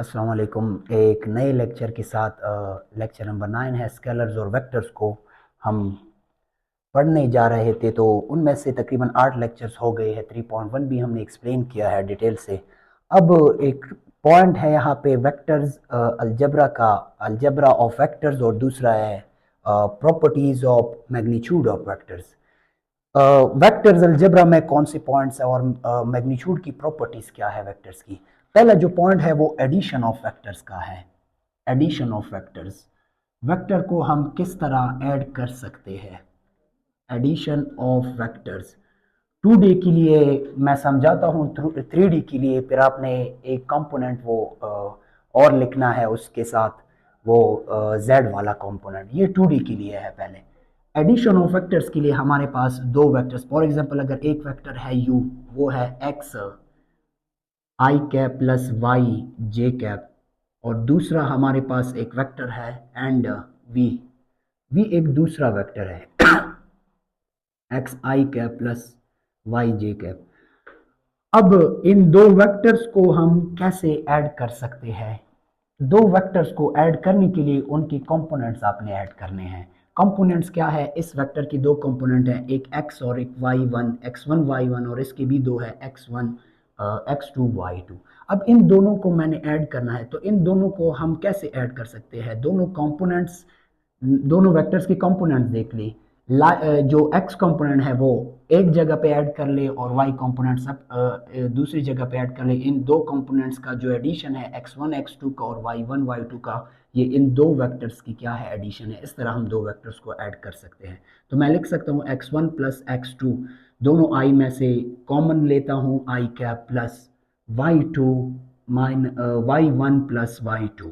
अस्सलाम वालेकुम। एक नए लेक्चर के साथ लेक्चर नंबर 9 है, स्केलर्स और वेक्टर्स को हम पढ़ने जा रहे थे। तो उनमें से तकरीबन 8 लेक्चर्स हो गए हैं। 3.1 भी हमने एक्सप्लेन किया है डिटेल से। अब एक पॉइंट है यहाँ पे वेक्टर्स अलजबरा का, अलजबरा ऑफ वेक्टर्स, और दूसरा है properties of magnitude of vectors. Vectors algebra में कौन से पॉइंट्स है और मैग्नीट्यूड की प्रॉपर्टीज क्या है वेक्टर्स की। पहला जो पॉइंट है वो एडिशन ऑफ वेक्टर्स का है। एडिशन ऑफ वेक्टर्स, वेक्टर को हम किस तरह ऐड कर सकते हैं। एडिशन ऑफ वेक्टर्स 2D के लिए मैं समझाता हूँ, 3D के लिए फिर आपने एक कंपोनेंट वो और लिखना है उसके साथ, वो z वाला कंपोनेंट। ये 2D के लिए है। पहले एडिशन ऑफ वेक्टर्स के लिए हमारे पास दो वेक्टर्स, फॉर एग्जांपल अगर एक वेक्टर है u, वो है x i cap plus y j cap, और दूसरा हमारे पास एक वेक्टर है एंड v एक दूसरा वेक्टर है x i cap plus y j cap. अब इन दो वेक्टर्स को हम कैसे ऐड कर सकते हैं। दो वेक्टर्स को ऐड करने के लिए उनके कंपोनेंट्स आपने ऐड करने हैं। कंपोनेंट्स क्या है, इस वेक्टर की दो कंपोनेंट हैं, एक x और एक y1, x1 y1, और इसके भी दो है x1 x2 y2। अब इन दोनों को मैंने ऐड करना है, तो इन दोनों को हम कैसे ऐड कर सकते हैं। दोनों कंपोनेंट्स, दोनों वेक्टर्स के कंपोनेंट्स देख ली। जो x कंपोनेंट है वो एक जगह पे ऐड कर ले और y कंपोनेंट सब दूसरी जगह पे ऐड कर ले। इन दो कंपोनेंट्स का जो एडिशन है x1 x2 का और y1 y2 का, ये इन दो वेक्टर्स की क्या है, एडिशन है। इस तरह हम दो वेक्टर्स को ऐड कर सकते हैं। तो मैं लिख सकता हूँ x1 प्लस x2, दोनों i में से कॉमन लेता हूँ i cap, plus y2 y1 plus y2।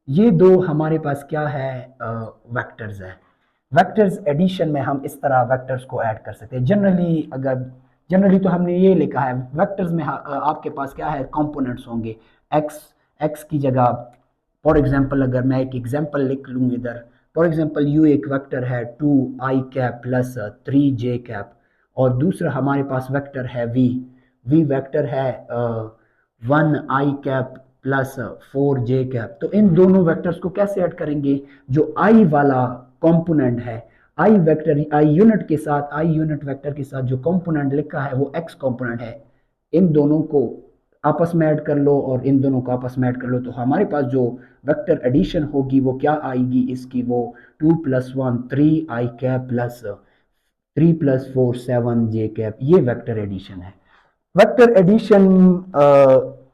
ये दो हमारे पास क्या है, वेक्टर्स है। वेक्टर्स एडिशन में हम इस तरह वेक्टर्स को ऐड कर सकते हैं। जनरली तो हमने ये लिखा है वेक्टर्स में आपके पास क्या है, कंपोनेंट्स होंगे। एक्स की जगह, फॉर एग्जांपल अगर मैं एक एग्जांपल लिख लूँ इधर, फॉर एग्जांपल यू एक वेक्टर है 2i cap plus 3j cap, और दूसरा हमारे पास वेक्टर है वी वेक्टर है 1i cap plus 4j cap. तो इन दोनों वेक्टर्स को कैसे ऐड करेंगे, जो i वाला कंपोनेंट है, i वेक्टर, i यूनिट के साथ, i यूनिट वेक्टर के साथ जो कंपोनेंट लिखा है वो x कंपोनेंट है, इन दोनों को आपस में ऐड कर लो और इन दोनों को आपस में ऐड कर लो। तो हमारे पास जो वेक्टर एडिशन होगी वो क्या आएगी इसकी, वो 2 + 1 3i cap plus 3 + 4 7j cap. ये वेक्टर एडिशन है। वेक्टर एडिशन,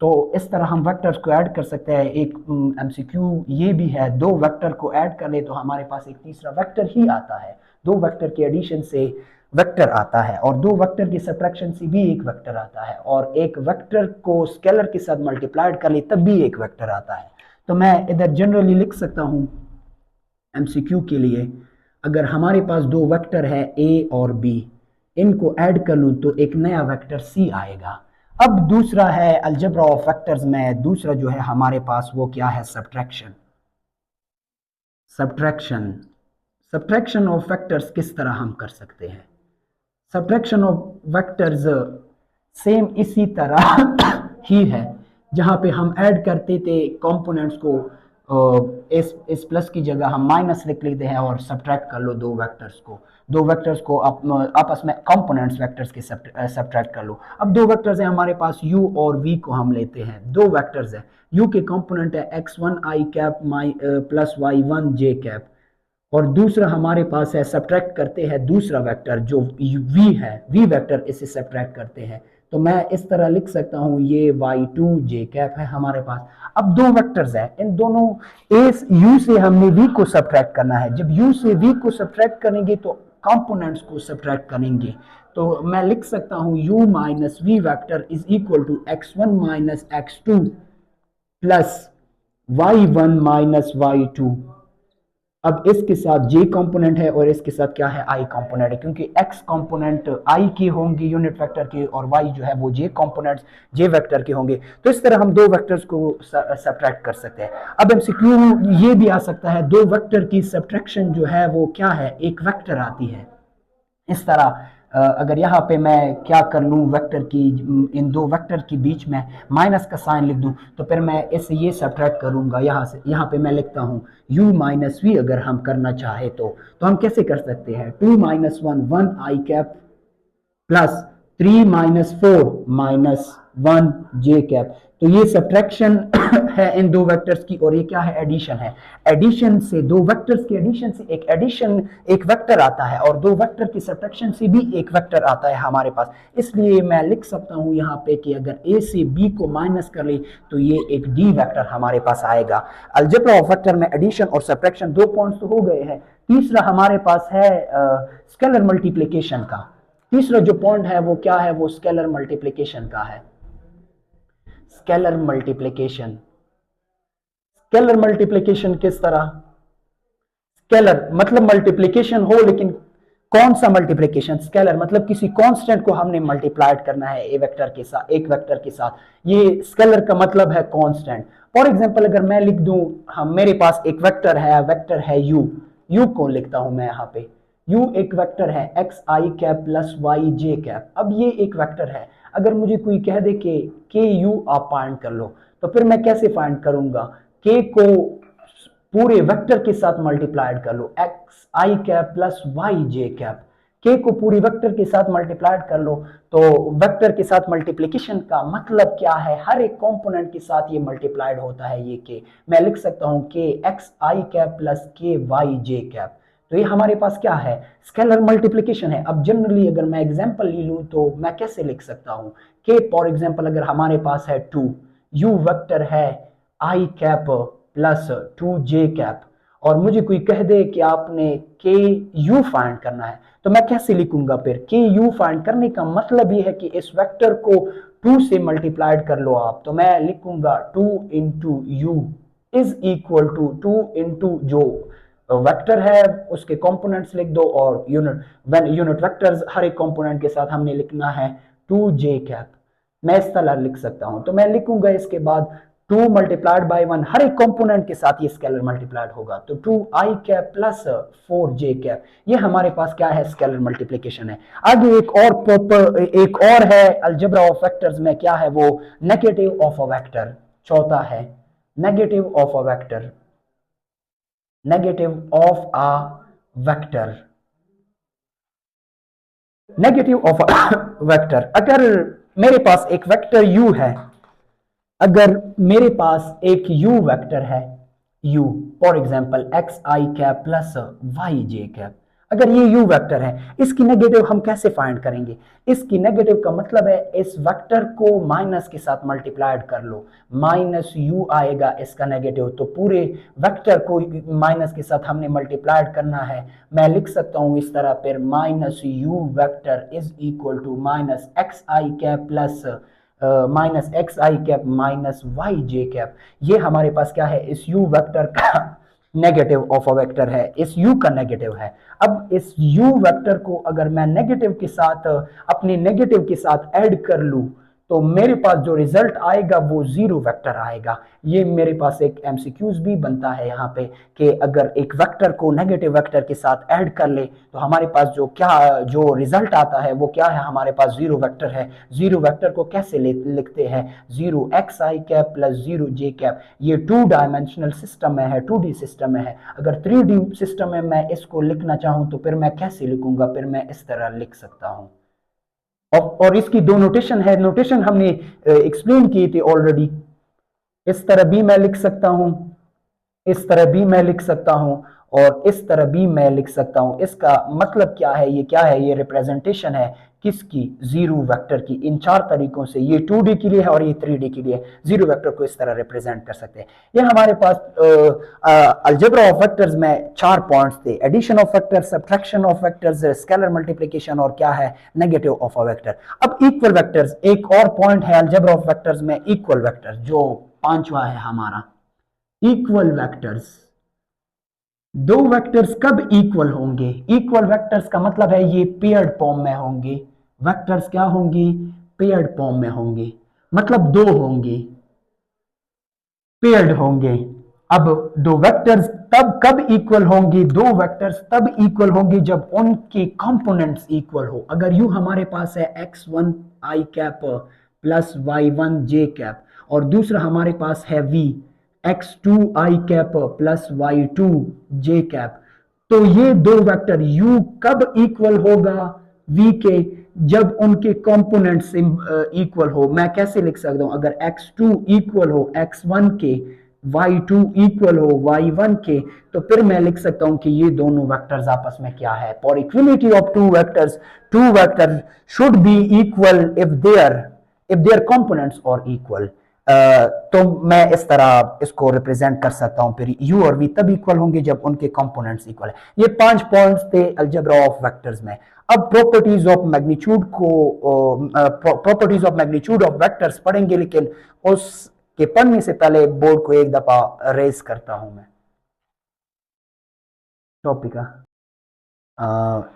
तो इस तरह हम वेक्टर्स को ऐड कर सकते हैं। एक एमसीक्यू ये भी है, दो वेक्टर को ऐड कर ले तो हमारे पास एक तीसरा वेक्टर ही आता है। दो वेक्टर के एडिशन से वेक्टर आता है, और दो वेक्टर की सब्ट्रैक्शन से भी एक वेक्टर आता है, और एक वेक्टर को स्केलर के साथ मल्टीप्लाइड कर ले तब भी एक वेक्टर आता है। तो मैं इधर जनरली लिख सकता हूँ एमसीक्यू के लिए, अगर हमारे पास दो वेक्टर है ए और बी, इनको ऐड कर लूँ तो एक नया वेक्टर सी आएगा। अब दूसरा है अलजेब्रा ऑफ वेक्टर्स में, दूसरा जो है हमारे पास वो क्या है, subtraction. Subtraction subtraction of vectors किस तरह हम कर सकते हैं। सब्ट्रैक्शन ऑफ वेक्टर्स सेम इसी तरह ही है, जहां पे हम ऐड करते थे कंपोनेंट्स को, इस प्लस की जगह हम माइनस लिख लेते हैं और सब्ट्रैक्ट कर लो दो वेक्टर्स को आपस में कंपोनेंट्स वेक्टर्स के सब्ट्रैक्ट कर लो। अब दो वेक्टर्स हैं हमारे पास, u और v को हम लेते हैं। दो वेक्टर्स हैं, u के कंपोनेंट है x1 i cap plus y1 j cap, और दूसरा हमारे पास है, सब्ट्रैक्ट करते हैं दूसरा वेक्टर जो v है, v वेक्टर, इसे सब्ट्रैक्ट करते हैं। तो मैं इस तरह लिख सकता हूं, ये y2 j कैप है हमारे पास। अब दो वेक्टर्स हैं, इन दोनों u से हमने v को सब्ट्रैक्ट करना है। जब u से v को सब्ट्रैक्ट करेंगे तो कंपोनेंट्स को सब्ट्रैक्ट करेंगे। तो मैं लिख सकता हूं u minus v vector is equal to x1 minus x2 plus y1 minus y2। अब इसके साथ j कंपोनेंट है और इसके साथ क्या है, i कंपोनेंट है, क्योंकि x कंपोनेंट i के होंगे यूनिट वेक्टर के, और y जो है वो j कंपोनेंट्स j वेक्टर के होंगे। तो इस तरह हम दो वेक्टर्स को सब्ट्रैक्ट कर सकते हैं। अब एमसीक्यू ये भी आ सकता है, दो वेक्टर की सब्ट्रैक्शन जो है वो क्या है, एक वेक्टर आती है। इस तरह अगर यहाँ पे मैं क्या कर लूँ वेक्टर की, इन दो वेक्टर के बीच में माइनस का साइन लिख दूँ, तो फिर मैं इससे ये सब्ट्रैक्ट करूँगा यहाँ से। यहाँ पे मैं लिखता हूँ u माइनस वी, अगर हम करना चाहे तो हम कैसे कर सकते हैं, 2 माइनस 1 1 आई कैप प्लस 3 माइनस 4 माइनस 1 जे कैप। तो ये सब्ट्रैक्शन है इन दो वेक्टर्स की, और ये क्या है, एडिशन है। एडिशन से, दो वेक्टर्स की एडिशन से एक एडिशन, एक वेक्टर आता है, और दो वेक्टर की सब्ट्रैक्शन से भी एक वेक्टर आता है हमारे पास। इसलिए मैं लिख सकता हूं यहाँ पे कि अगर ए से बी को माइनस कर ले तो ये एक डी वेक्टर हमारे पास आएगा। अलजेब्रा ऑफ वेक्टर में एडिशन और सब्ट्रैक्शन, दो पॉइंट्स तो हो गए हैं। तीसरा हमारे पास है स्केलर मल्टीप्लिकेशन का। तीसरा जो पॉइंट है वो क्या है, वो स्केलर मल्टीप्लिकेशन का है। स्केलर मल्टीप्लिकेशन, स्केलर मल्टीप्लिकेशन किस तरह, स्केलर मतलब मल्टीप्लिकेशन हो, लेकिन कौन सा मल्टीप्लिकेशन, स्केलर मतलब किसी कांस्टेंट को हमने मल्टीप्लाइड करना है ए वेक्टर के साथ, एक वेक्टर के साथ। ये स्केलर का मतलब है कांस्टेंट। फॉर एग्जांपल अगर मैं लिख दूं, हम मेरे पास एक वेक्टर है यू, यू को लिखता हूं मैं यहाँ पे, यू एक वेक्टर है x i cap plus y j cap. अब ये एक वेक्टर है, अगर मुझे कोई कह दे के यू आप फाइंड कर लो, तो फिर मैं कैसे फाइंड करूंगा, के को पूरे वेक्टर के साथ मल्टीप्लाइड कर लो, x i cap plus y j cap. के को पूरी वेक्टर के साथ मल्टीप्लाइड कर लो, तो वेक्टर के साथ मल्टीप्लिकेशन का मतलब क्या है, हर एक कंपोनेंट के साथ ये मल्टीप्लाइड होता है ये के। मैं लिख सकता हूं के एक्स आई कैप प्लस के वाई जे कैप। तो ये हमारे पास क्या है, स्केलर मल्टीप्लिकेशन है। अब जनरली अगर मैं एग्जांपल ले लूं तो मैं कैसे लिख सकता हूं, के फॉर एग्जांपल अगर हमारे पास है 2, यू वेक्टर है आई कैप प्लस 2 जे कैप, और मुझे कोई कह दे कि आपने के यू फाइंड करना है, तो मैं कैसे लिखूंगा फिर, के यू फाइंड करने का मतलब ये है कि इस वेक्टर को 2 से मल्टीप्लाइड कर लो आप। तो मैं लिखूंगा 2 into u is equal to 2 into जो वेक्टर है उसके कंपोनेंट्स लिख दो, और यूनिट वेक्टर्स हर एक कंपोनेंट के साथ हमने लिखना है 2 जे कैप। मैं इस तरह लिख सकता हूं, तो मैं लिखूंगा इसके बाद 2 मल्टीप्लाइड बाई 1, हर एक कंपोनेंट के साथ ये स्केलर मल्टीप्लाइड होगा, तो 2 आई कैप प्लस 4 जे कैप। ये हमारे पास क्या है, स्केलर मल्टीप्लिकेशन है। आगे एक और है अलजेब्रा ऑफ वेक्टर्स में, क्या है वो, नेगेटिव ऑफ अ वेक्टर। चौथा है negative of a vector, negative of a vector, negative of vector. अगर मेरे पास एक वेक्टर u है, अगर मेरे पास एक u वेक्टर है, u for example x i cap plus y j cap, अगर ये u वेक्टर है, इसकी नेगेटिव हम कैसे फाइंड करेंगे, इसकी नेगेटिव का मतलब है इस वेक्टर को माइनस के साथ मल्टीप्लाइड कर लो, माइनस u आएगा इसका नेगेटिव, तो पूरे वेक्टर को माइनस के साथ हमने मल्टीप्लाइड करना है। मैं लिख सकता हूं इस तरह, फिर minus u vector is equal to minus x i cap plus minus x i cap minus y j cap. ये हमारे पास क्या है, इस u वेक्टर का नेगेटिव ऑफ अ वेक्टर है, इस u का नेगेटिव है। अब इस u वेक्टर को अगर मैं नेगेटिव के साथ, अपने नेगेटिव के साथ ऐड कर लूं, तो मेरे पास जो रिजल्ट आएगा वो जीरो वेक्टर आएगा। ये मेरे पास एक एमसीक्यूज भी बनता है यहाँ पे, कि अगर एक वेक्टर को नेगेटिव वेक्टर के साथ ऐड कर ले तो हमारे पास जो रिजल्ट आता है वो क्या है, हमारे पास जीरो वेक्टर है। जीरो वेक्टर को कैसे लिखते हैं, zero x i cap plus zero J cap. ये 2 डायमेंशनल सिस्टम में है, 2D सिस्टम में है। अगर 3D सिस्टम में मैं इसको लिखना चाहूं तो फिर मैं कैसे लिखूंगा, फिर मैं इस तरह लिख सकता हूं। और इसकी दो नोटेशन है, नोटेशन हमने एक्सप्लेन की थी ऑलरेडी। इस तरह भी मैं लिख सकता हूं, इस तरह भी मैं लिख सकता हूं, और इस तरह भी मैं लिख सकता हूं। इसका मतलब क्या है, ये क्या है, ये रिप्रेजेंटेशन है किसकी, जीरो वेक्टर की। इन 4 तरीकों से, ये 2D के लिए है और ये 3D के लिए, जीरो वेक्टर को इस तरह रिप्रेजेंट कर सकते हैं। ये हमारे पास अलजेब्रा ऑफ वेक्टर्स में 4 पॉइंट्स थे, addition of vectors, subtraction of vectors, scalar multiplication, और क्या है, नेगेटिव ऑफ अ वेक्टर। अब इक्वल वेक्टर्स, एक और पॉइंट है अलजेब्रा ऑफ वेक्टर्स में, इक्वल वेक्टर, जो 5वां है हमारा, इक्वल वेक्टर्स। दो वेक्टर्स कब इक्वल होंगे, इक्वल वेक्टर्स का मतलब है ये पेयर्ड फॉर्म में होंगे। वेक्टर्स क्या होंगे, पेयर्ड फॉर्म में होंगे, मतलब दो होंगे, पेयर्ड होंगे। अब दो वेक्टर्स तब कब इक्वल होंगी, दो वेक्टर्स तब इक्वल होंगी जब उनके कंपोनेंट्स इक्वल हो। अगर यू हमारे पास है x1 i cap plus y1 j cap और दूसरा हमारे पास है v x2 i cap plus y2 j cap, तो ये दो वेक्टर u कब इक्वल होगा v के, जब उनके कंपोनेंट्स इक्वल हो। मैं कैसे लिख सकता हूं, अगर x2 इक्वल हो x1 के, y2 इक्वल हो y1 के, तो फिर मैं लिख सकता हूं कि ये दोनों वेक्टर्स आपस में क्या है, for equality of two vectors should be equal if their components are equal. तो मैं इस तरह इसको रिप्रेजेंट कर सकता हूं, फिर u और v तब इक्वल होंगे जब उनके कंपोनेंट्स इक्वल है। ये 5 पॉइंट्स थे अलजेब्रा ऑफ वेक्टर्स में। अब properties of magnitude of vectors पढ़ेंगे, लेकिन उसके पढ़ने से पहले बोर्ड को एक दफा रेज करता हूं मैं टॉपिक का।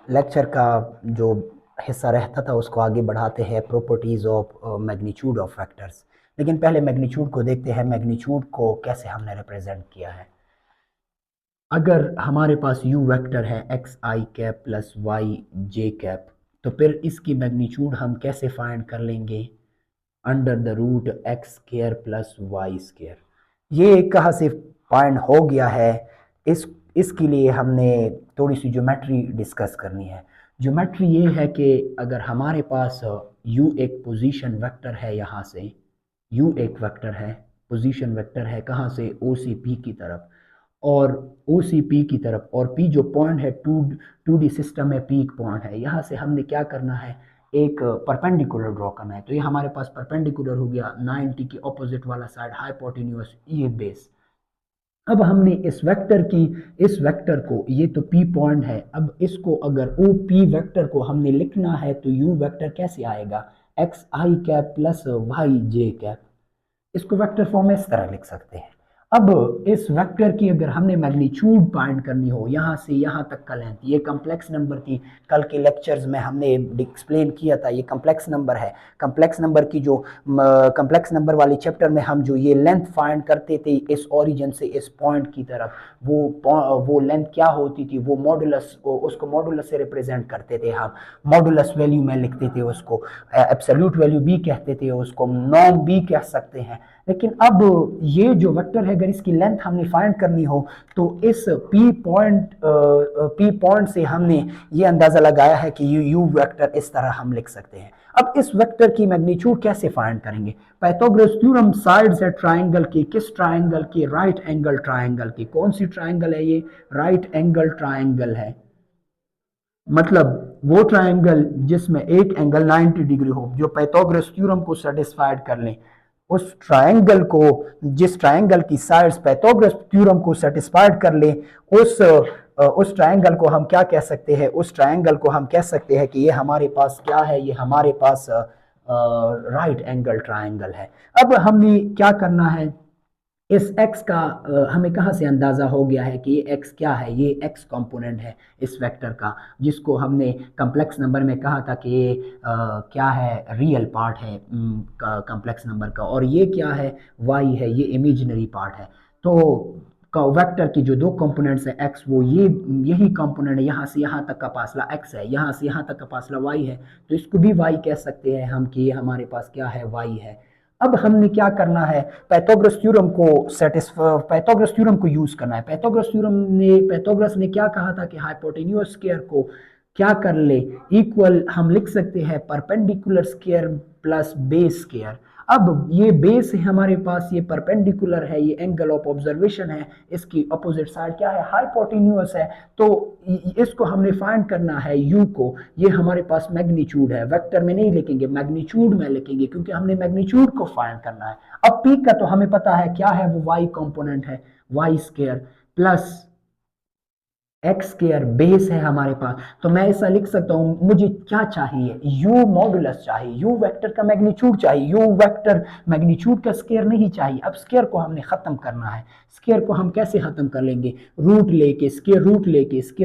लेक्चर का जो हिस्सा रहता था उसको आगे बढ़ाते हैं, properties of magnitude of vectors. लेकिन पहले मैग्नीट्यूड को देखते हैं, मैग्नीट्यूड को कैसे हमने रिप्रेजेंट किया है। अगर हमारे पास u वेक्टर है x i cap plus y j cap, तो फिर इसकी मैग्नीट्यूड हम कैसे फाइंड कर लेंगे, under the root x square plus y square. ये कहाँ से फाइंड हो गया है, इसके लिए हमने थोड़ी सी ज्योमेट्री डिस्कस करनी है। ज्योमेट्री ये है कि अगर हमारे पास u एक पोजीशन वेक्टर है, यहाँ से u एक वेक्टर है, पोजीशन वेक्टर है कहाँ से, ओ सी पी की तरफ, और ओ सी पी की तरफ, और पी जो पॉइंट है 2D सिस्टम में पी पॉइंट है, यहाँ से हमने क्या करना है, एक परपेंडिकुलर ड्रॉ करना है। तो ये हमारे पास परपेंडिकुलर हो गया, 90 की ऑपोजिट वाला साइड हाइपोटेन्यूस, ये बेस। अब हमने इस वेक्टर को, ये तो पी पॉइंट है, अब इसको अगर ओ पी वेक्टर को हमने लिखना है तो यू वेक्टर कैसे आएगा, x i cap plus y j cap. इसको वेक्टर फॉर्म में इस तरह लिख सकते हैं। अब इस वेक्टर की अगर हमने मैग्नीट्यूड फाइंड करनी हो, यहाँ से यहाँ तक का लेंथ, ये कम्प्लेक्स नंबर थी, कल के लेक्चर्स में हमने एक्सप्लेन किया था, ये कम्प्लेक्स नंबर है। कम्प्लेक्स नंबर की जो कम्प्लेक्स नंबर वाले चैप्टर में हम जो ये लेंथ फाइंड करते थे इस ओरिजिन से इस पॉइंट की तरफ, वो लेंथ क्या होती थी, वो मॉडुलस, उसको मॉडुलस से रिप्रेजेंट करते थे हम, मॉडुलस वैल्यू में लिखते थे उसको, एब्सोल्यूट वैल्यू भी कहते थे उसको, नॉर्म भी कह सकते हैं। लेकिन अब ये जो वेक्टर है अगर इसकी लेंथ हमने फाइंड करनी हो तो इस पी पॉइंट से हमने ये अंदाजा लगाया है कि यू वेक्टर इस तरह हम लिख सकते हैं। अब इस वेक्टर की मैग्नीट्यूड कैसे फाइंड करेंगे, पाइथागोरस थ्योरम साइड्स है ट्राइंगल की, किस ट्राइंगल की, राइट एंगल ट्राइंगल की। कौन सी ट्राइंगल है ये, राइट एंगल ट्राइंगल है, मतलब वो ट्राइंगल जिसमें एक एंगल 90 डिग्री हो, जो पाइथागोरस थ्योरम को सेटिस्फाइड कर ले, उस ट्राइंगल को, जिस ट्राइंगल की साइड्स पाइथागोरस थ्योरम को सेटिस्फाइड कर ले, उस ट्राइंगल को हम क्या कह सकते हैं, उस ट्राइंगल को हम कह सकते हैं कि ये हमारे पास क्या है, ये हमारे पास राइट एंगल ट्राइंगल है। अब हमने क्या करना है, इस x का हमें कहाँ से अंदाज़ा हो गया है कि ये x क्या है, ये x कंपोनेंट है इस वेक्टर का, जिसको हमने कम्प्लेक्स नंबर में कहा था कि ये क्या है, रियल पार्ट है कम्प्लेक्स नंबर का, और ये क्या है, y है, ये इमेजिनरी पार्ट है। तो वेक्टर की जो दो कंपोनेंट्स है x, वो यही कंपोनेंट है, यहाँ से यहाँ तक का फासला x है, यहाँ से यहाँ तक का फासला y है, तो इसको भी y कह सकते हैं हम कि ये हमारे पास क्या है, y है। अब हमने क्या करना है, पाइथागोरस थ्योरम को यूज करना है। पाइथागोरस ने क्या कहा था कि हाइपोटेन्यूस स्क्वायर को क्या कर ले, इक्वल हम लिख सकते हैं perpendicular square plus base square. अब ये बेस है हमारे पास, ये परपेंडिकुलर है, ये एंगल ऑफ ऑब्जर्वेशन है, इसकी अपोजिट साइड क्या है, हाइपोटेन्यूस है। तो इसको हमने फाइंड करना है u को, ये हमारे पास मैग्नीट्यूड है, वेक्टर में नहीं लिखेंगे, मैग्नीट्यूड में लिखेंगे, क्योंकि हमने मैग्नीट्यूड को फाइंड करना है। अब p का तो हमें पता है क्या है, वो y कंपोनेंट है, y square plus x square base है हमारे पास। तो मैं ऐसा लिख सकता हूं, मुझे क्या चाहिए, u मॉडुलस चाहिए, u वेक्टर का मैग्नीट्यूड चाहिए, u वेक्टर मैग्नीट्यूड का स्क्वायर नहीं चाहिए। अब स्क्वायर को हमने खत्म करना है, स्क्वायर को हम कैसे खत्म कर लेंगे, रूट लेके, स्क्वायर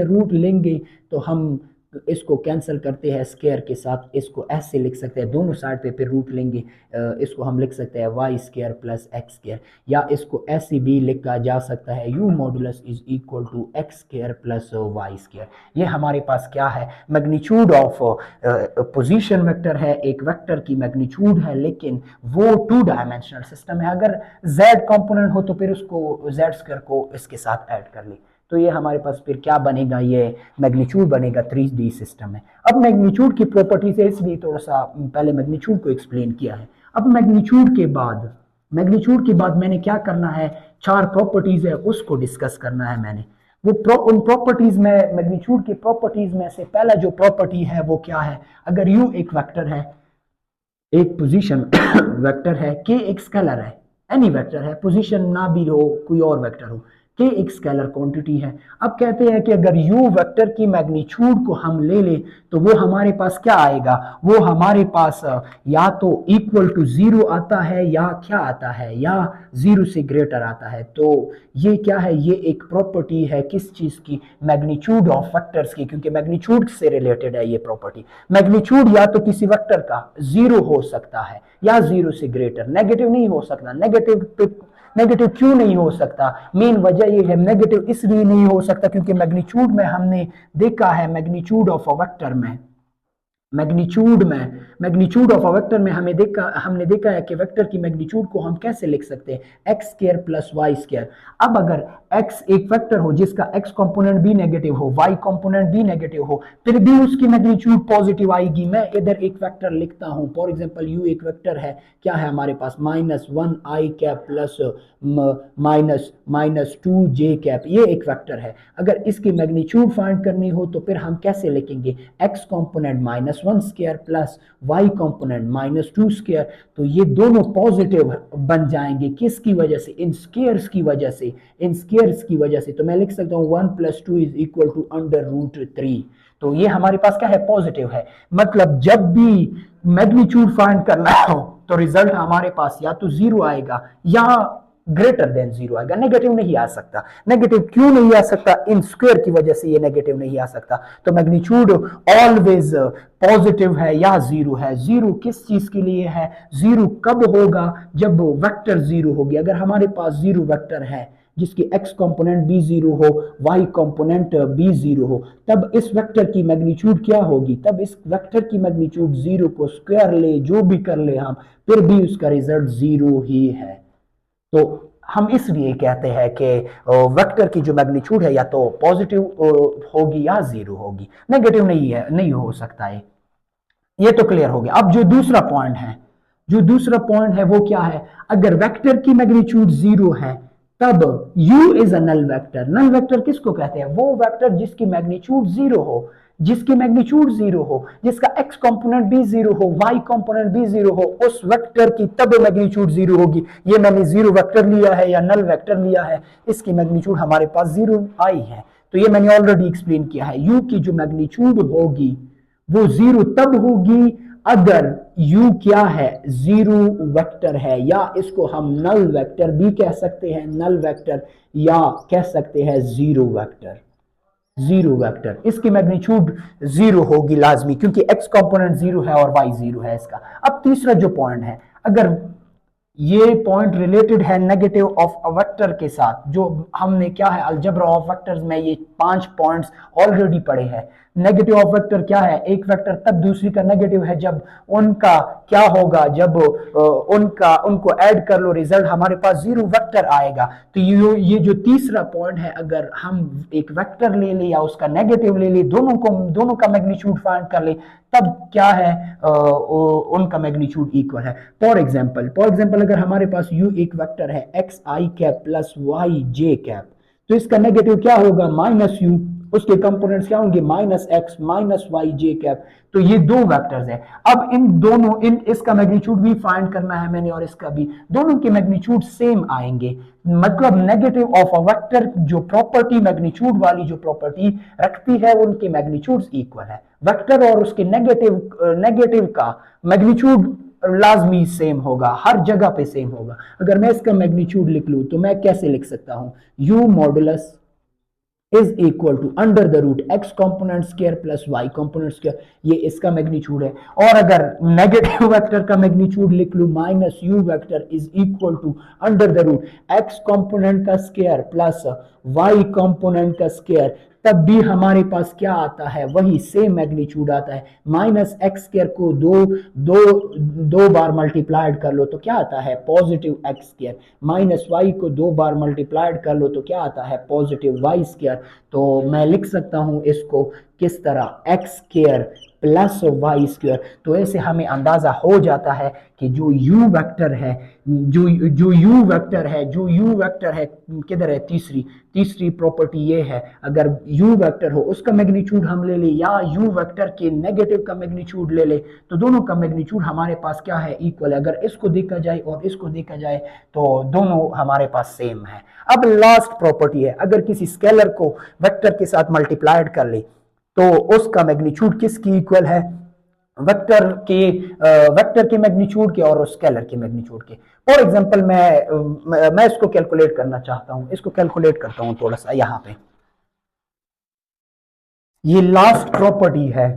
रूट लेंगे, तो हम इसको कैंसिल करते हैं स्क्वायर के साथ, इसको ऐसे लिख सकते हैं, दोनों साइड पे फिर रूट लेंगे, इसको हम लिख सकते हैं y square plus x square, या इसको ऐसे भी लिखा जा सकता है u modulus is equal to x square plus y square. ये हमारे पास क्या है, मैग्नीट्यूड ऑफ पोजीशन वेक्टर है, एक वेक्टर की मैग्नीट्यूड है, लेकिन वो टू डायमेंशनल सिस्टम है। अगर z कंपोनेंट हो तो फिर उसको z स्क्वायर को इसके साथ ऐड कर ले, तो ये हमारे पास फिर क्या बनेगा, ये मैग्नीट्यूड बनेगा 3D सिस्टम में। अब मैग्नीट्यूड की प्रॉपर्टीज है, इसलिए थोड़ा सा पहले मैग्नीट्यूड को एक्सप्लेन किया है। अब मैग्नीट्यूड के बाद मैंने क्या करना है, चार प्रॉपर्टीज है उसको डिस्कस करना है मैंने। उन प्रॉपर्टीज में, मैग्नीट्यूड की प्रॉपर्टीज में से पहला जो प्रॉपर्टी है वो क्या है, अगर u एक वेक्टर है, एक पोजीशन वेक्टर है, k एक स्केलर है, एनी वेक्टर है, पोजीशन ना भी हो कोई और वेक्टर हो, k एक स्केलर क्वांटिटी है। अब कहते हैं कि अगर u वेक्टर की मैग्नीट्यूड को हम ले लें तो वो हमारे पास क्या आएगा, वो हमारे पास या तो इक्वल टू 0 आता है या क्या आता है, या 0 से ग्रेटर आता है। तो ये क्या है, ये एक प्रॉपर्टी है किस चीज की, मैग्नीट्यूड ऑफ वेक्टर्स की, क्योंकि मैग्नीट्यूड से रिलेटेड है ये प्रॉपर्टी। मैग्नीट्यूड या तो किसी वेक्टर का 0 हो सकता है या 0 से ग्रेटर, नेगेटिव नहीं हो सकता। नेगेटिव क्यों नहीं हो सकता, मेन वजह ये है, नेगेटिव इसलिए नहीं हो सकता क्योंकि मैग्नीट्यूड में हमने देखा है, मैग्नीट्यूड ऑफ अ वेक्टर में, मैग्नीट्यूड ऑफ अ वेक्टर में हमने देखा है कि वेक्टर की मैग्नीट्यूड को हम कैसे लिख सकते हैं, x square plus y square. अब अगर x एक वेक्टर हो जिसका x कंपोनेंट भी नेगेटिव हो, y कंपोनेंट भी नेगेटिव हो, फिर भी उसकी मैग्नीट्यूड पॉजिटिव आएगी। मैं इधर एक वेक्टर लिखता हूं, फॉर एग्जांपल u एक वेक्टर है, क्या है हमारे पास, -1i cap plus -2j cap, ये एक वेक्टर है। अगर इसकी मैग्नीट्यूड फाइंड करनी हो तो फिर हम कैसे लिखेंगे, x component -1 square plus y component -2 square, तो ये दोनों पॉजिटिव बन जाएंगे, किसकी वजह से, इन स्क्वायर्स की वजह से, तो मैं लिख सकता हूं 1 + 2 = √3। तो ये हमारे पास क्या है, पॉजिटिव है। मतलब जब भी मैग्नीट्यूड फाइंड करना हो तो रिजल्ट हमारे पास या तो 0 आएगा या ग्रेटर देन 0 आएगा, नेगेटिव नहीं आ सकता। नेगेटिव क्यों नहीं आ सकता, इन स्क्वायर की वजह से ये नेगेटिव नहीं आ सकता। तो मैग्नीट्यूड ऑलवेज पॉजिटिव है या 0 है। 0 किस चीज के लिए है, 0 कब होगा, जब वेक्टर 0 होगी। अगर हमारे पास 0 वेक्टर है जिसकी x कंपोनेंट भी 0 हो, y कंपोनेंट भी 0 हो, तब इस वेक्टर की मैग्नीट्यूड क्या होगी, तब इस वेक्टर की मैग्नीट्यूड 0 को स्क्वायर ले, जो भी कर ले हम, फिर भी उसका रिजल्ट 0 ही है। तो हम इसलिए कहते हैं कि वेक्टर की जो मैग्नीट्यूड है या तो पॉजिटिव होगी या 0 होगी, नेगेटिव नहीं है, नहीं हो सकता है। ये तो क्लियर हो गया। अब जो दूसरा पॉइंट है वो क्या है, अगर वेक्टर की मैग्नीट्यूड 0 है तब u is a null vector. Null vector किसको कहते हैं, वो वेक्टर जिसकी मैग्नीट्यूड 0 हो, जिसका x कंपोनेंट भी 0 हो, y कंपोनेंट भी 0 हो, उस वेक्टर की तब मैग्नीट्यूड 0 होगी। ये मैंने 0 वेक्टर लिया है या नल वेक्टर लिया है, इसकी मैग्नीट्यूड हमारे पास 0 आई है। तो ये मैंने ऑलरेडी एक्सप्लेन किया है, u की जो मैग्नीट्यूड होगी वो 0 तब होगी अगर u क्या है, 0 वेक्टर है, या इसको हम नल वेक्टर भी कह सकते हैं, नल वेक्टर, या कह सकते हैं 0 वेक्टर। इसकी मैग्नीट्यूड 0 होगी लाजमी, क्योंकि x कंपोनेंट 0 है और y 0 है इसका। अब तीसरा जो पॉइंट है, अगर ये पॉइंट रिलेटेड है नेगेटिव ऑफ अ वेक्टर के साथ, जो हमने क्या है अलजेब्रा ऑफ वेक्टर्स में ये 5 पॉइंट्स ऑलरेडी पढ़े हैं। नेगेटिव ऑफ वेक्टर क्या है, एक वेक्टर तब दूसरी का नेगेटिव है जब उनका क्या होगा, जब उनको ऐड कर लो, रिजल्ट हमारे पास 0 वेक्टर आएगा। तो ये जो तीसरा पॉइंट है, अगर हम एक वेक्टर ले ले या उसका नेगेटिव ले ले, दोनों का मैग्नीट्यूड फाइंड कर ले, तब क्या है, उनका मैग्नीट्यूड इक्वल है। फॉर एग्जांपल अगर हमारे पास u एक वेक्टर है xi cap plus yj cap, तो इसका नेगेटिव क्या होगा, -u, उसके कंपोनेंट्स क्या होंगे, -x -yj कैप। तो ये दो वेक्टर्स हैं। अब इसका मैग्नीट्यूड भी फाइंड करना है मैंने, और इसका भी, दोनों के मैग्नीट्यूड सेम आएंगे। मतलब नेगेटिव ऑफ अ वेक्टर जो प्रॉपर्टी, मैग्नीट्यूड वाली जो प्रॉपर्टी रखती है, उनके मैग्नीट्यूड्स इक्वल है। वेक्टर और उसके नेगेटिव का मैग्नीट्यूड लाजमी सेम होगा, हर जगह पे सेम होगा। अगर मैं इसका मैग्नीट्यूड लिख लूं तो मैं कैसे लिख सकता हूं, u modulus is equal to under the root x component square plus y component square, ये इसका मैग्नीट्यूड है। और अगर नेगेटिव वेक्टर का मैग्नीट्यूड लिख लूं minus u vector is equal to under the root x component का स्क्वायर प्लस वाई कॉम्पोनेंट का स्क्वायर, तब भी हमारे पास क्या आता है, वही सेम मैग्नीट्यूड आता है। माइनस एक्स स्क्वायर को दो बार मल्टीप्लाइड कर लो तो क्या आता है, positive x square. Minus y को 2 बार मल्टीप्लाइड कर लो तो क्या आता है, पॉजिटिव वाई स्क्वायर। तो मैं लिख सकता हूं इसको किस तरह, x square plus y square. तो ऐसे हमें अंदाजा हो जाता है कि जो u वेक्टर है, जो u वेक्टर है किधर है, तीसरी प्रॉपर्टी ये है, अगर u वेक्टर हो उसका मैग्नीट्यूड हम ले ले या u वेक्टर के नेगेटिव का मैग्नीट्यूड ले ले, तो दोनों का मैग्नीट्यूड हमारे पास क्या है, इक्वल है। अगर इसको देखा जाए और इसको देखा जाए तो दोनों हमारे पास सेम है। अब लास्ट प्रॉपर्टी है, अगर किसी स्केलर को वेक्टर के साथ मल्टीप्लाइड कर ले तो उसका मैग्नीट्यूड किसकी इक्वल है, वेक्टर के मैग्नीट्यूड के और स्केलर के मैग्नीट्यूड के। फॉर एग्जांपल मैं इसको कैलकुलेट करना चाहता हूं, इसको कैलकुलेट करता हूं थोड़ा सा यहाँ पे। ये लास्ट प्रॉपर्टी है,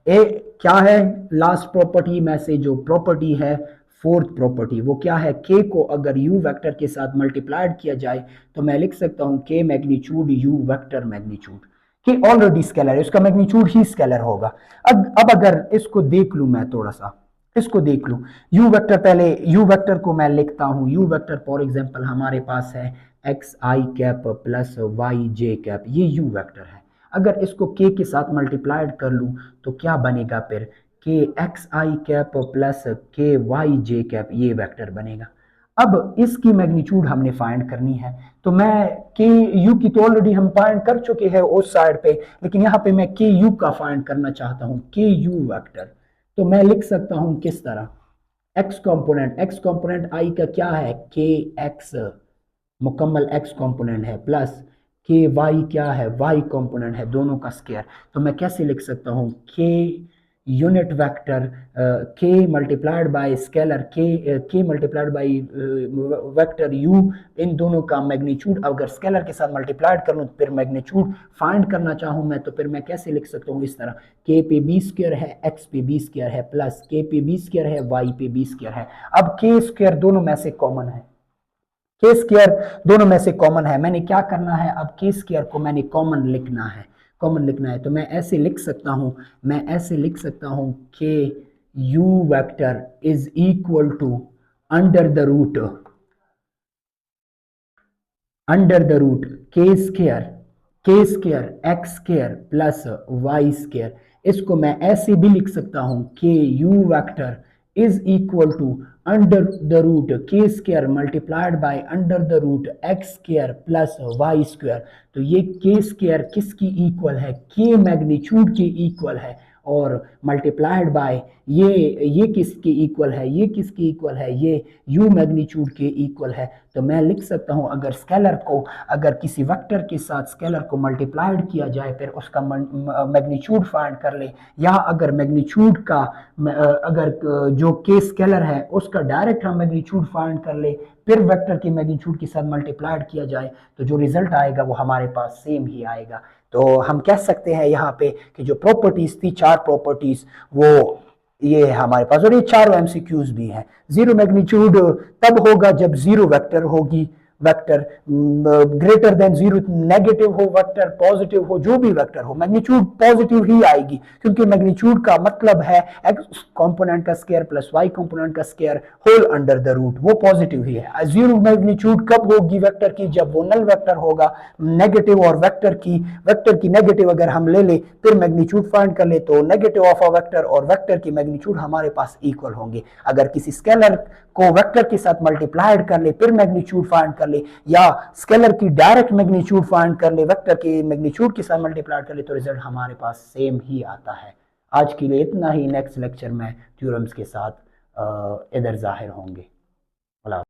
ए क्या है, लास्ट प्रॉपर्टी में से जो प्रॉपर्टी है फोर्थ प्रॉपर्टी, वो क्या है, k को अगर u वेक्टर के साथ मल्टीप्लाइड किया जाए तो मैं लिख सकता हूं k magnitude u vector magnitude. k already scalar है, उसका मैग्नीट्यूड ही स्केलर होगा। अब अगर इसको देख लूं, मैं थोड़ा सा इसको देख लूं, u वेक्टर, पहले u वेक्टर को मैं लिखता हूं, u वेक्टर फॉर एग्जांपल हमारे पास है x i cap plus y j cap, ये u वेक्टर है। अगर इसको k के साथ मल्टीप्लाइड कर लूं तो क्या बनेगा, फिर के एक्स आई कैप प्लस के वाई जे कैप, ये वेक्टर बनेगा। अब इसकी मैग्नीट्यूड हमने फाइंड करनी है, तो मैं के यू की तो ऑलरेडी हम फाइंड कर चुके हैं उस साइड पे, लेकिन यहाँ पे मैं के यू का फाइंड करना चाहता हूँ, के यू वेक्टर। तो मैं लिख सकता हूँ किस तरह, एक्स कॉम्पोनेंट आई का क्या है, के एक्स मुकम्मल एक्स कंपोनेंट है, प्लस के वाई क्या है, वाई कंपोनेंट है, दोनों का स्क्वायर। तो मैं कैसे लिख सकता हूँ, के यूनिट वेक्टर के मल्टीप्लाइड बाय स्केलर के मल्टीप्लाइड बाय वेक्टर यू, इन दोनों का मैग्नीट्यूड अगर स्केलर के साथ मल्टीप्लाइड कर लूँ तो फिर मैग्नीट्यूड फाइंड करना चाहूँ मैं, तो फिर मैं कैसे लिख सकता हूँ, इस तरह के पे बी स्क्वायर है, एक्स पे बी स्क्वायर है, प्लस के पे बी स्क्वायर है, वाई पे बी स्क्वायर है। अब के स्क्वायर दोनों में से कॉमन है, के स्क्वायर दोनों में से कॉमन है, मैंने क्या करना है, अब के स्क्वायर को मैंने कॉमन लिखना है, तो मैं ऐसे लिख सकता हूं, के u vector is equal to under the root k square x square plus y square. इसको मैं ऐसे भी लिख सकता हूं, के u vector is equal to under the root k square multiplied by under the root x square plus y square. तो ये के स्क्वायर किसकी इक्वल है, के मैग्नीट्यूड के इक्वल है, और मल्टीप्लाइड बाय ये किसके इक्वल है, ये यू मैग्नीट्यूड के इक्वल है। तो मैं लिख सकता हूं, अगर किसी वेक्टर के साथ स्केलर को मल्टीप्लाइड किया जाए फिर उसका मैग्नीट्यूड फाइंड कर ले, या अगर मैग्नीट्यूड का अगर जो के स्केलर है उसका डायरेक्ट हम मैग्नीट्यूड फाइंड कर ले, फिर वेक्टर के मैग्नीट्यूड के साथ मल्टीप्लाइड किया जाए, तो जो रिजल्ट आएगा वो हमारे पास सेम ही आएगा। तो हम कह सकते हैं यहाँ पे कि जो प्रॉपर्टीज थी, 4 प्रॉपर्टीज, वो ये है हमारे पास, और ये 4 एमसीक्यूज भी हैं। जीरो मैग्नीट्यूड तब होगा जब जीरो वेक्टर होगी, vector greater than zero, negative हो वेक्टर, पॉजिटिव हो, जो भी वेक्टर हो, मैग्नीट्यूड पॉजिटिव ही आएगी, क्योंकि मैग्नीट्यूड का मतलब है एक्स कंपोनेंट का स्क्वायर प्लस वाई कंपोनेंट का square whole under the root, वो पॉजिटिव ही है। जीरो मैग्नीट्यूड कब होगी वेक्टर की, जब वो नल वेक्टर होगा, नेगेटिव, और वेक्टर की नेगेटिव अगर हम ले ले फिर मैग्नीट्यूड फाइंड कर ले, तो नेगेटिव ऑफ अ वेक्टर और वेक्टर की मैग्नीट्यूड हमारे पास इक्वल होंगे। अगर किसी स्केलर को वेक्टर के साथ मल्टीप्लाइड कर ले फिर मैग्नीट्यूड फाइंड कर ले, या स्केलर की डायरेक्ट मैग्नीट्यूड फाइंड कर ले वेक्टर के मैग्नीट्यूड के साथ मल्टीप्लाइड कर ले, तो रिजल्ट हमारे पास सेम ही आता है। आज के लिए इतना ही, नेक्स्ट लेक्चर में थ्योरम्स के साथ इधर जाहिर होंगे।